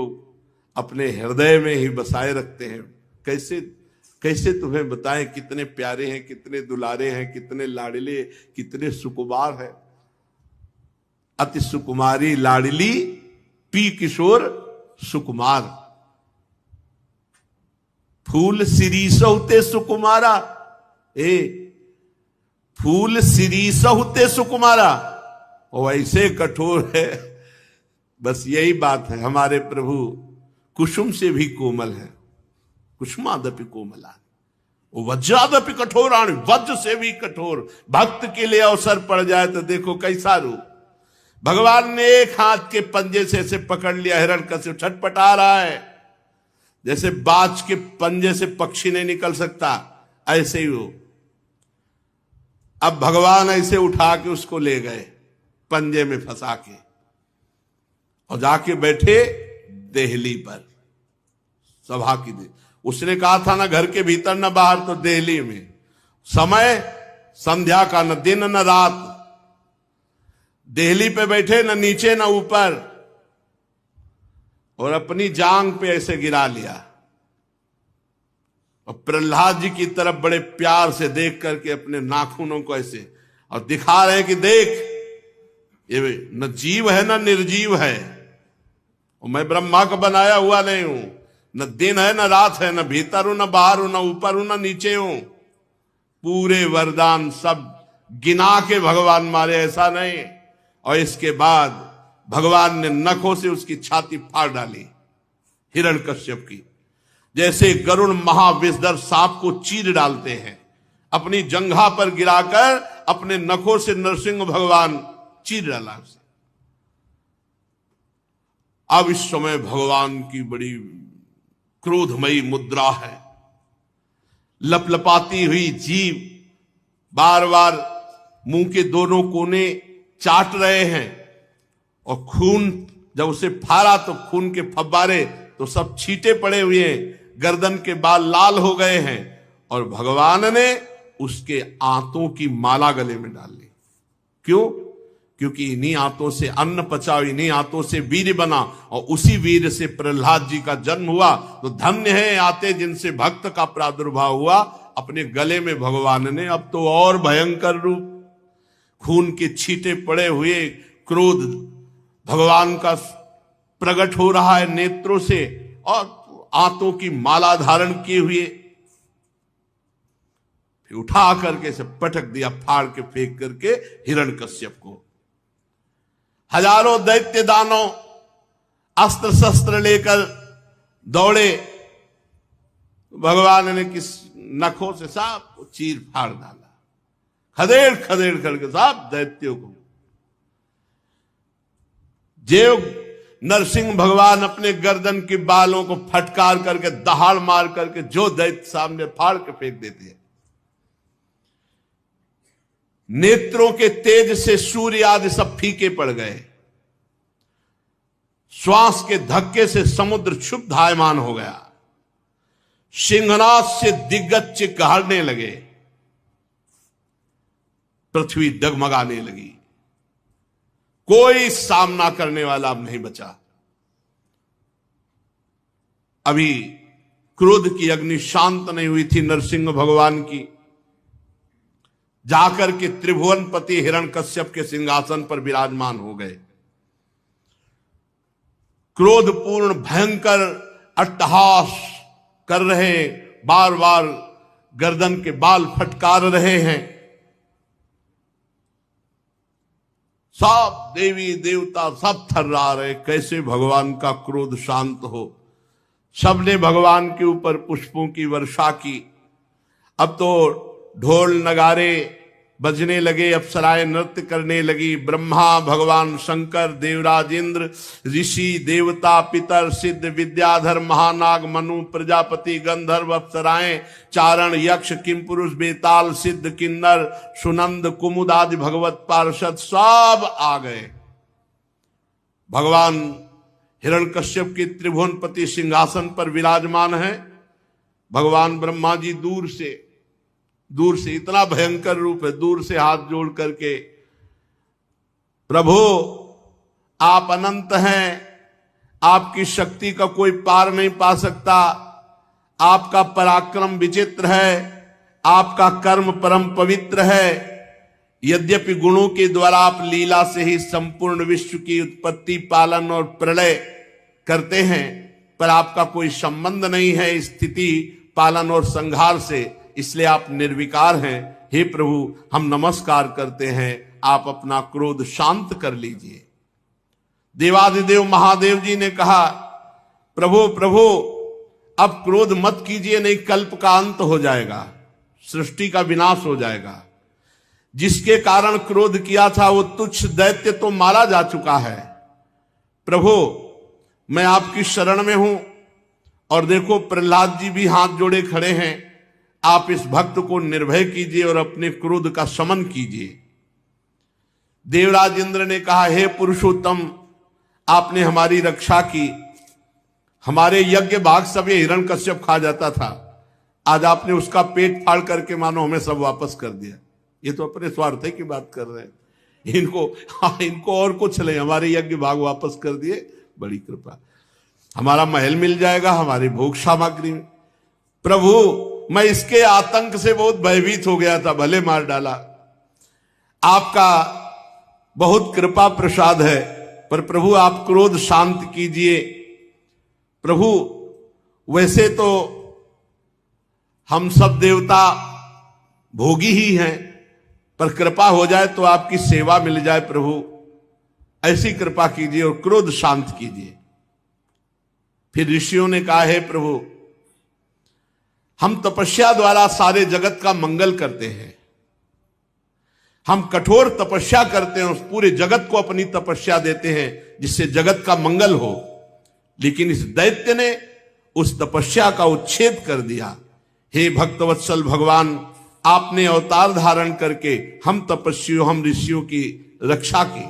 अपने हृदय में ही बसाए रखते हैं। कैसे कैसे तुम्हें बताएं कितने प्यारे हैं, कितने दुलारे हैं, कितने लाड़िले, कितने सुकुमार हैं। अति सुकुमारी लाड़िली पी किशोर सुकुमार, फूल सिरीसहुते सुकुमारा। फूल सिरीसहुते सुकुमारा, और ऐसे कठोर है। बस यही बात है, हमारे प्रभु कुसुम से भी कोमल है। कुसुमादपि कोमला, वज्रादपि कठोराणि, वज्र से भी कठोर। भक्त के लिए अवसर पड़ जाए तो देखो कैसा रूप। भगवान ने एक हाथ के पंजे से ऐसे पकड़ लिया, हिरण्यकश्यप छटपटा रहा है। जैसे बाज के पंजे से पक्षी नहीं निकल सकता, ऐसे ही हो। अब भगवान ऐसे उठा के उसको ले गए पंजे में फंसा के, और जाके बैठे देहली पर, सभा की उसने कहा था ना घर के भीतर न बाहर, तो देहली में। समय संध्या का, न दिन न रात। देहली पे बैठे, न नीचे न ऊपर, और अपनी जांग पे ऐसे गिरा लिया, और प्रहलाद जी की तरफ बड़े प्यार से देख करके अपने नाखूनों को ऐसे, और दिखा रहे हैं कि देख, ये न जीव है न निर्जीव है, और मैं ब्रह्मा का बनाया हुआ नहीं हूं, न दिन है न रात है, न भीतर हूं न बाहर हूं, न ऊपर हूं न नीचे हूं। पूरे वरदान सब गिना के भगवान मारे, ऐसा नहीं। और इसके बाद भगवान ने नखों से उसकी छाती फाड़ डाली हिरण्यकश्यप की, जैसे गरुड़ महाविषधर सांप को चीर डालते हैं, अपनी जंघा पर गिराकर अपने नखों से नरसिंह भगवान चीर डाला उसे। अब इस समय भगवान की बड़ी क्रोधमयी मुद्रा है, लपलपाती हुई जीभ, बार बार मुंह के दोनों कोने चाट रहे हैं, और खून जब उसे फाड़ा तो खून के फव्वारे तो सब छींटे पड़े हुए हैं, गर्दन के बाल लाल हो गए हैं, और भगवान ने उसके आंतों की माला गले में डाल ली। क्यों? क्योंकि इन्हीं आंतों से अन्न पचा, इन्हीं आंतों से वीर बना, और उसी वीर से प्रहलाद जी का जन्म हुआ। तो धन्य है आते जिनसे भक्त का प्रादुर्भाव हुआ। अपने गले में भगवान ने अब तो और भयंकर रूप, खून के छींटे पड़े हुए, क्रोध भगवान का प्रकट हो रहा है नेत्रों से, और आंतों की माला धारण किए हुए, फिर उठा करके से पटक दिया, फाड़ के फेंक करके हिरण्यकश्यप को। हजारों दैत्य दानव अस्त्र शस्त्र लेकर दौड़े, भगवान ने किस नखों से सांप को चीर फाड़ डाला, खदेड़ खदेड़ करके सब दैत्यों को। देव नरसिंह भगवान अपने गर्दन के बालों को फटकार करके, दहाड़ मार करके जो दैत्य सामने फाड़ के फेंक देते हैं। नेत्रों के तेज से सूर्य आदि सब फीके पड़ गए, श्वास के धक्के से समुद्र क्षुब्धायमान हो गया, सिंहनाद से दिग्गज चिल्लाने लगे, पृथ्वी डगमगाने लगी, कोई सामना करने वाला अब नहीं बचा। अभी क्रोध की अग्नि शांत नहीं हुई थी नरसिंह भगवान की। जाकर के त्रिभुवनपति हिरण्यकश्यप के सिंहासन पर विराजमान हो गए। क्रोधपूर्ण भयंकर अट्टहास कर रहे, बार बार गर्दन के बाल फटकार रहे हैं। सब देवी देवता सब थर्रा रहे, कैसे भगवान का क्रोध शांत हो। सबने भगवान के ऊपर पुष्पों की वर्षा की। अब तो ढोल नगारे बजने लगे, अप्सराएं नृत्य करने लगी। ब्रह्मा, भगवान शंकर, देवराज इंद्र, ऋषि, देवता, पितर, सिद्ध, विद्याधर, महानाग, मनु, प्रजापति, गंधर्व, अप्सराएं, चारण, यक्ष, किमपुरुष, बेताल, सिद्ध, किन्नर, सुनंद, कुमुद आदि भगवत पार्षद सब आ गए। भगवान हिरण्यकश्यप के त्रिभुवनपति सिंहासन पर विराजमान है। भगवान ब्रह्मा जी दूर से इतना भयंकर रूप है, दूर से हाथ जोड़ करके, प्रभु आप अनंत हैं, आपकी शक्ति का कोई पार नहीं पा सकता, आपका पराक्रम विचित्र है, आपका कर्म परम पवित्र है। यद्यपि गुणों के द्वारा आप लीला से ही संपूर्ण विश्व की उत्पत्ति, पालन और प्रलय करते हैं, पर आपका कोई संबंध नहीं है स्थिति, पालन और संहार से, इसलिए आप निर्विकार हैं। हे प्रभु हम नमस्कार करते हैं, आप अपना क्रोध शांत कर लीजिए। देवाधिदेव महादेव जी ने कहा, प्रभु प्रभु अब क्रोध मत कीजिए, नहीं कल्प का अंत हो जाएगा, सृष्टि का विनाश हो जाएगा। जिसके कारण क्रोध किया था वो तुच्छ दैत्य तो मारा जा चुका है। प्रभु मैं आपकी शरण में हूं और देखो प्रहलाद जी भी हाथ जोड़े खड़े हैं, आप इस भक्त को निर्भय कीजिए और अपने क्रोध का शमन कीजिए। देवराज इंद्र ने कहा, हे पुरुषोत्तम, आपने हमारी रक्षा की, हमारे यज्ञ भाग सब ये हिरण्यकश्यप खा जाता था, आज आपने उसका पेट फाड़ करके मानो हमें सब वापस कर दिया। ये तो अपने स्वार्थ की बात कर रहे हैं, इनको और कुछ नहीं, हमारे यज्ञ भाग वापस कर दिए, बड़ी कृपा, हमारा महल मिल जाएगा, हमारी भोग सामग्री। प्रभु मैं इसके आतंक से बहुत भयभीत हो गया था, भले मार डाला, आपका बहुत कृपा प्रसाद है, पर प्रभु आप क्रोध शांत कीजिए। प्रभु वैसे तो हम सब देवता भोगी ही हैं, पर कृपा हो जाए तो आपकी सेवा मिल जाए, प्रभु ऐसी कृपा कीजिए और क्रोध शांत कीजिए। फिर ऋषियों ने कहा, है प्रभु हम तपस्या द्वारा सारे जगत का मंगल करते हैं, हम कठोर तपस्या करते हैं, उस पूरे जगत को अपनी तपस्या देते हैं जिससे जगत का मंगल हो, लेकिन इस दैत्य ने उस तपस्या का उच्छेद कर दिया। हे भक्तवत्सल भगवान, आपने अवतार धारण करके हम तपस्वियों, हम ऋषियों की रक्षा की।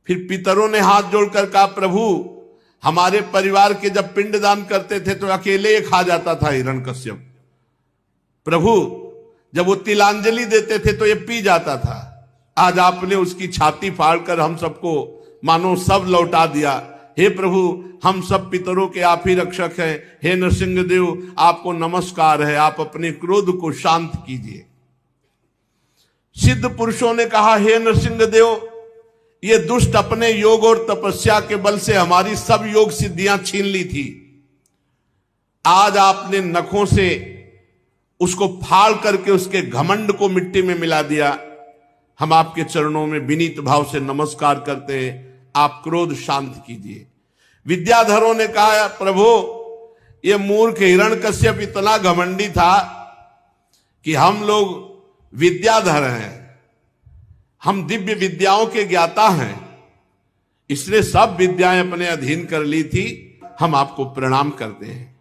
फिर पितरों ने हाथ जोड़कर कहा, प्रभु हमारे परिवार के जब पिंडदान करते थे तो अकेले खा जाता था हिरण्यकश्यप, प्रभु जब वो तिलांजलि देते थे तो ये पी जाता था, आज आपने उसकी छाती फाड़कर हम सबको मानो सब लौटा दिया। हे प्रभु हम सब पितरों के आप ही रक्षक हैं, हे नरसिंह देव आपको नमस्कार है, आप अपने क्रोध को शांत कीजिए। सिद्ध पुरुषों ने कहा, हे नरसिंह देव ये दुष्ट अपने योग और तपस्या के बल से हमारी सब योग सिद्धियां छीन ली थी, आज आपने नखों से उसको फाड़ करके उसके घमंड को मिट्टी में मिला दिया। हम आपके चरणों में विनीत भाव से नमस्कार करते हैं, आप क्रोध शांत कीजिए। विद्याधरों ने कहा, प्रभु ये मूर्ख हिरण्यकश्यप इतना घमंडी था कि हम लोग विद्याधर हैं, हम दिव्य विद्याओं के ज्ञाता हैं, इसने सब विद्याएं अपने अधीन कर ली थी, हम आपको प्रणाम करते हैं।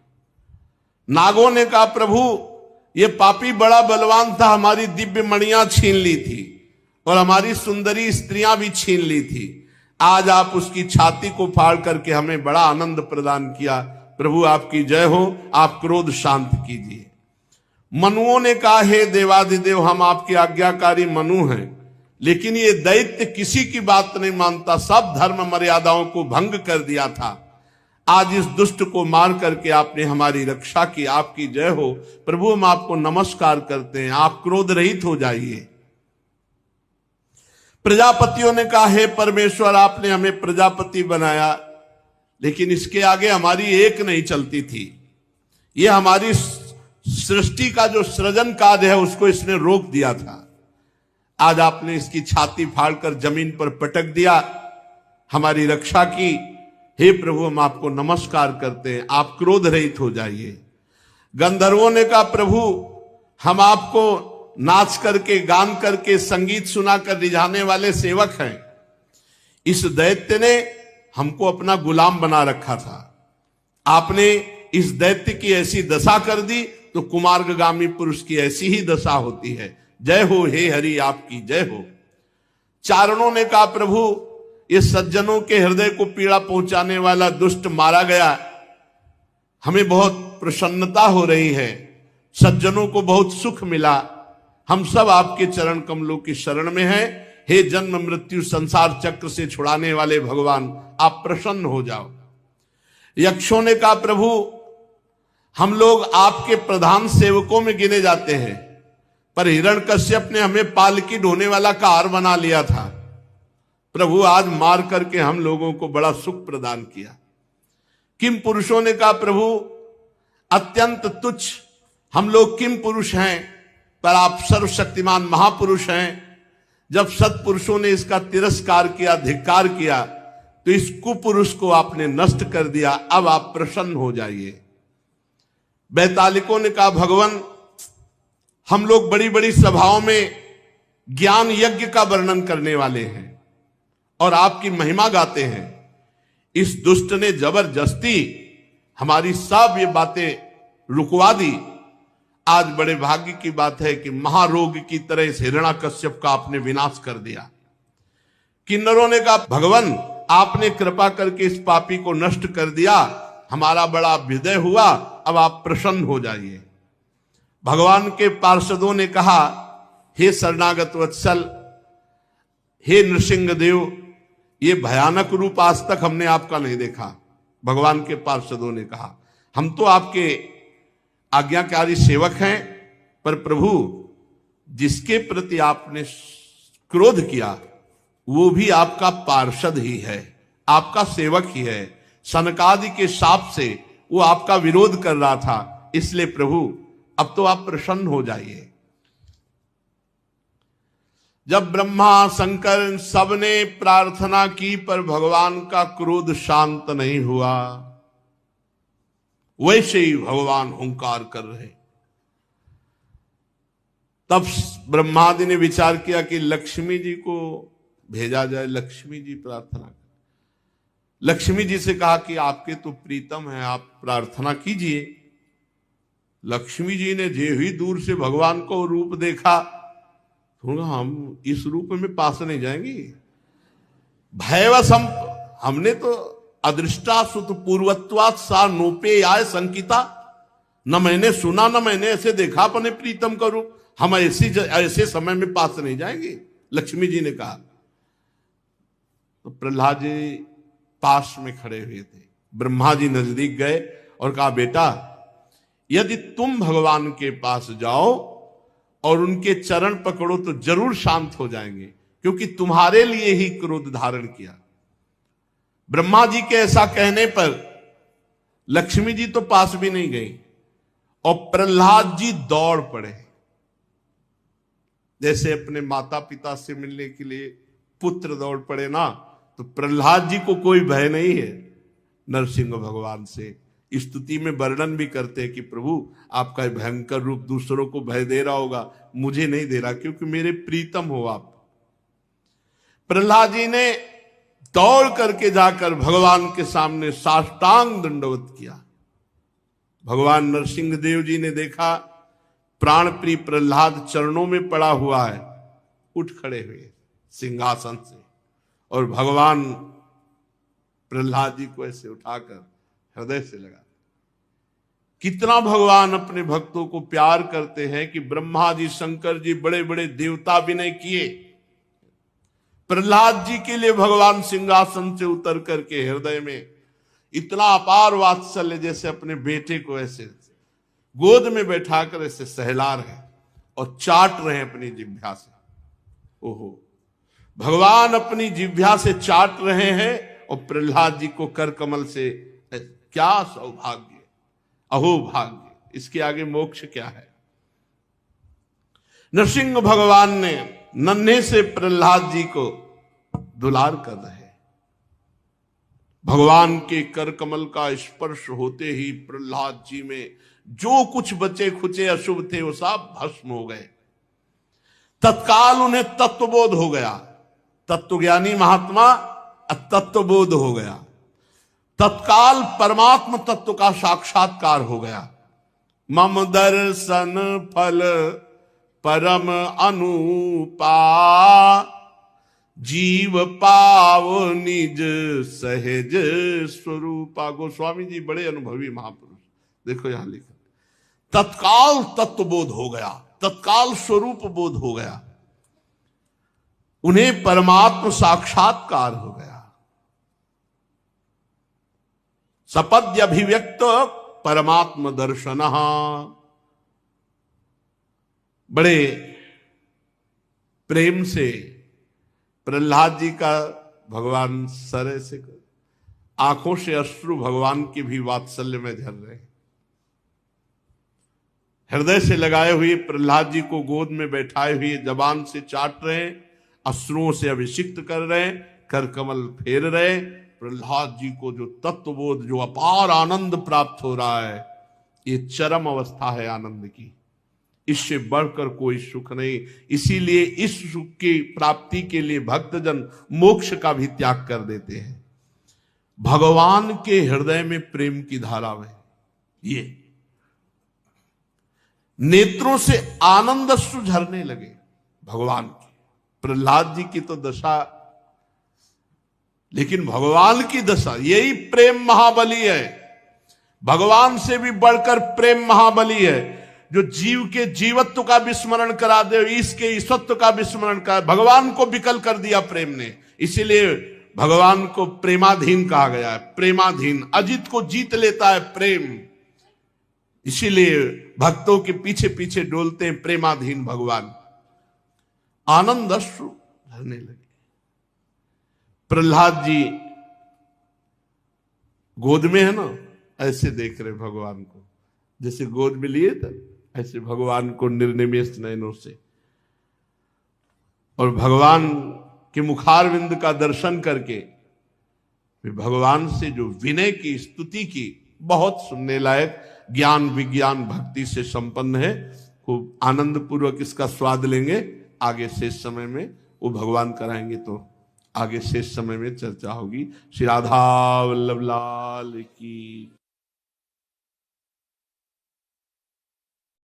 नागों ने कहा, प्रभु ये पापी बड़ा बलवान था, हमारी दिव्य मणियां छीन ली थी और हमारी सुंदरी स्त्रियां भी छीन ली थी, आज आप उसकी छाती को फाड़ करके हमें बड़ा आनंद प्रदान किया, प्रभु आपकी जय हो, आप क्रोध शांत कीजिए। मनुओं ने कहा, हे देवादिदेव हम आपके आज्ञाकारी मनु हैं, लेकिन ये दैत्य किसी की बात नहीं मानता, सब धर्म मर्यादाओं को भंग कर दिया था, आज इस दुष्ट को मार करके आपने हमारी रक्षा की, आपकी जय हो। प्रभु हम आपको नमस्कार करते हैं, आप क्रोध रहित हो जाइए। प्रजापतियों ने कहा, हे परमेश्वर आपने हमें प्रजापति बनाया, लेकिन इसके आगे हमारी एक नहीं चलती थी, ये हमारी सृष्टि का जो सृजन कार्य है उसको इसने रोक दिया था, आज आपने इसकी छाती फाड़कर जमीन पर पटक दिया, हमारी रक्षा की। हे प्रभु हम आपको नमस्कार करते हैं, आप क्रोध रहित हो जाइए। गंधर्वों ने कहा, प्रभु हम आपको नाच करके, गान करके, संगीत सुनाकर रिझाने वाले सेवक हैं, इस दैत्य ने हमको अपना गुलाम बना रखा था, आपने इस दैत्य की ऐसी दशा कर दी तो कुमार्गामी पुरुष की ऐसी ही दशा होती है। जय हो हे हरि, आपकी जय हो। चारणों ने कहा, प्रभु ये सज्जनों के हृदय को पीड़ा पहुंचाने वाला दुष्ट मारा गया, हमें बहुत प्रसन्नता हो रही है, सज्जनों को बहुत सुख मिला, हम सब आपके चरण कमलों की शरण में हैं। हे जन्म मृत्यु संसार चक्र से छुड़ाने वाले भगवान, आप प्रसन्न हो जाओ। यक्षों ने कहा, प्रभु हम लोग आपके प्रधान सेवकों में गिने जाते हैं, पर हिरण्यकश्यप ने हमें पालकी ढोने वाला कार बना लिया था, प्रभु आज मार करके हम लोगों को बड़ा सुख प्रदान किया। किम पुरुषों ने कहा, प्रभु अत्यंत तुच्छ हम लोग किम पुरुष हैं, पर आप सर्वशक्तिमान महापुरुष हैं। जब सत्पुरुषों ने इसका तिरस्कार किया, धिक्कार किया, तो इस कुपुरुष को आपने नष्ट कर दिया, अब आप प्रसन्न हो जाइए। बैतालिकों ने कहा, भगवान हम लोग बड़ी बड़ी सभाओं में ज्ञान यज्ञ का वर्णन करने वाले हैं और आपकी महिमा गाते हैं, इस दुष्ट ने जबरदस्ती हमारी सब ये बातें रुकवा दी। आज बड़े भाग्य की बात है कि महारोग की तरह इस हिरण्याकश्यप का आपने विनाश कर दिया। किन्नरों ने कहा, भगवान आपने कृपा करके इस पापी को नष्ट कर दिया, हमारा बड़ा अभ्युदय हुआ, अब आप प्रसन्न हो जाइए। भगवान के पार्षदों ने कहा, हे शरणागत वत्सल, हे नृसिंहदेव, ये भयानक रूप आज तक हमने आपका नहीं देखा। भगवान के पार्षदों ने कहा, हम तो आपके आज्ञाकारी सेवक हैं, पर प्रभु जिसके प्रति आपने क्रोध किया वो भी आपका पार्षद ही है, आपका सेवक ही है। सनकादि के शाप से वो आपका विरोध कर रहा था, इसलिए प्रभु अब तो आप प्रसन्न हो जाइए। जब ब्रह्मा शंकर सबने प्रार्थना की पर भगवान का क्रोध शांत नहीं हुआ, वैसे ही भगवान हुंकार कर रहे। तब ब्रह्मादि ने विचार किया कि लक्ष्मी जी को भेजा जाए। लक्ष्मी जी प्रार्थना कर, लक्ष्मी जी से कहा कि आपके तो प्रीतम है, आप प्रार्थना कीजिए। लक्ष्मी जी ने जे ही दूर से भगवान को रूप देखा, हम इस रूप में पास नहीं जाएंगे, भयवश हमने तो अदृष्टा सुत पूर्वत्वात् सा नोपे आय संकिता, न मैंने सुना न मैंने ऐसे देखा अपने प्रीतम का रूप, हम ऐसे समय में पास नहीं जाएंगे, लक्ष्मी जी ने कहा। तो प्रहलाद जी पास में खड़े हुए थे। ब्रह्मा जी नजदीक गए और कहा, बेटा यदि तुम भगवान के पास जाओ और उनके चरण पकड़ो तो जरूर शांत हो जाएंगे, क्योंकि तुम्हारे लिए ही क्रोध धारण किया। ब्रह्मा जी के ऐसा कहने पर लक्ष्मी जी तो पास भी नहीं गई और प्रहलाद जी दौड़ पड़े। जैसे अपने माता पिता से मिलने के लिए पुत्र दौड़ पड़े ना, तो प्रहलाद जी को कोई भय नहीं है नरसिंह भगवान से। स्तुति में वर्णन भी करते हैं कि प्रभु आपका भयंकर रूप दूसरों को भय दे रहा होगा, मुझे नहीं दे रहा, क्योंकि मेरे प्रीतम हो आप। प्रहलाद जी ने दौड़ करके जाकर भगवान के सामने साष्टांग दंडवत किया। भगवान नरसिंह देव जी ने देखा प्राण प्रिय प्रहलाद चरणों में पड़ा हुआ है, उठ खड़े हुए सिंहासन से और भगवान प्रहलाद जी को ऐसे उठाकर हृदय से लगा। कितना भगवान अपने भक्तों को प्यार करते हैं कि ब्रह्मा जी शंकर जी बड़े बड़े देवता विनय किए, प्रहलाद जी के लिए भगवान सिंहासन से उतर करके हृदय में इतना अपार वात्सल्य, जैसे अपने बेटे को ऐसे गोद में बैठाकर ऐसे सहला रहे और चाट रहे हैं अपनी जिह्वा से। ओहो, भगवान अपनी जिह्वा से चाट रहे हैं और प्रहलाद जी को कर कमल से, क्या सौभाग्य, अहो भाग्य, इसके आगे मोक्ष क्या है। नरसिंह भगवान ने नन्हे से प्रहलाद जी को दुलार कर रहे। भगवान के कर कमल का स्पर्श होते ही प्रहलाद जी में जो कुछ बचे खुचे अशुभ थे वो सब भस्म हो गए। तत्काल उन्हें तत्वबोध हो गया। तत्वज्ञानी महात्मा तत्वबोध हो गया। तत्काल परमात्म तत्व का साक्षात्कार हो गया। मम दर्शन फल परम अनुपा, जीव पाव निज सहज स्वरूपा। गोस्वामी जी बड़े अनुभवी महापुरुष, देखो यहां लिखा, तत्काल तत्वबोध हो गया, तत्काल स्वरूप बोध हो गया, उन्हें परमात्म साक्षात्कार हो गया। सपद्य अभिव्यक्त परमात्म दर्शन। बड़े प्रेम से प्रहलाद जी का भगवान सर से आंखों से अश्रु भगवान के भी वात्सल्य में झर रहे, हृदय से लगाए हुए प्रहलाद जी को गोद में बैठाए हुए जबान से चाट रहे, अश्रुओं से अभिषिक्त कर रहे, कर कमल फेर रहे। प्रहलाद जी को जो तत्वबोध, जो अपार आनंद प्राप्त हो रहा है, ये चरम अवस्था है आनंद की, इससे बढ़कर कोई सुख नहीं। इसीलिए इस सुख की प्राप्ति के लिए भक्तजन मोक्ष का भी त्याग कर देते हैं। भगवान के हृदय में प्रेम की धारा है। ये नेत्रों से आनंद अश्रु झरने लगे भगवान की। प्रहलाद जी की तो दशा, लेकिन भगवान की दशा, यही प्रेम महाबली है। भगवान से भी बढ़कर प्रेम महाबली है, जो जीव के जीवत्व का विस्मरण करा दे, इसके ईश्वत्व का विस्मरण करा। भगवान को विकल कर दिया प्रेम ने, इसीलिए भगवान को प्रेमाधीन कहा गया है। प्रेमाधीन, अजित को जीत लेता है प्रेम, इसीलिए भक्तों के पीछे पीछे डोलते हैं प्रेमाधीन भगवान। आनंद अश्रु झरने लगे। प्रहलाद जी गोद में है ना, ऐसे देख रहे भगवान को, जैसे गोद में लिए था, ऐसे भगवान को निर्निमेष नयनों से। और भगवान के मुखारविंद का दर्शन करके भगवान से जो विनय की स्तुति की, बहुत सुनने लायक, ज्ञान विज्ञान भक्ति से संपन्न है। खूब आनंद पूर्वक इसका स्वाद लेंगे। आगे शेष समय में वो भगवान कराएंगे तो आगे शेष समय में चर्चा होगी। श्री राधा वल्लभ लाल की।